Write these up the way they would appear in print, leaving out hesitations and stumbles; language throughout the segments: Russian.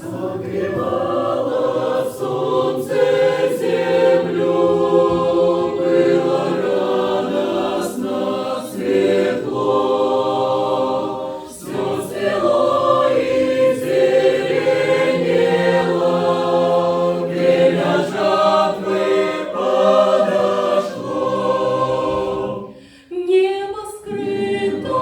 Согревало солнце землю, было радостно, светло, все цвело и зеленело, время жатвы подошло. Небо скрыто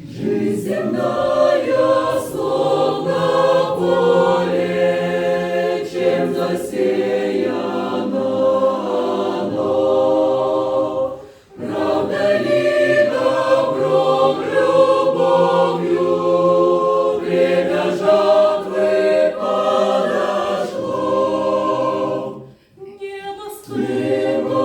жизнь земная, словно поле, чем засеяно оно. Правдой ли, добром, любовью, время жатвы подошло. Небо скрыто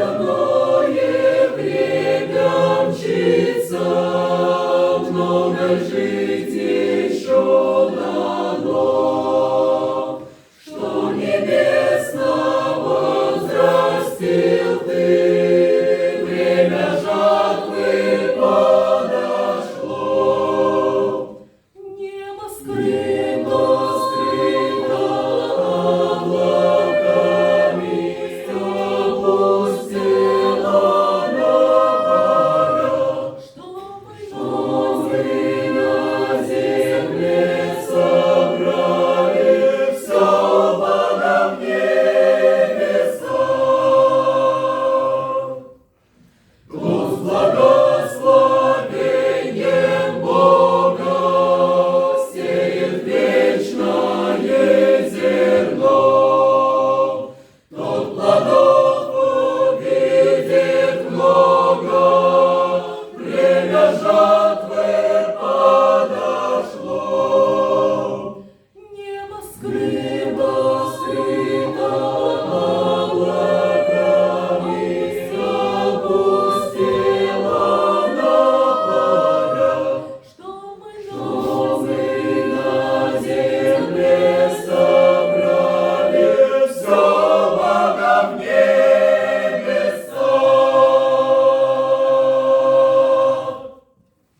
дорогое время мчится, много жить еще дано, что небесного возрастил ты, время жатвы подошло. Небо скрыто облаками, благословением Бога сеет вечное зерно. Тот плодов увидит много, время жатвы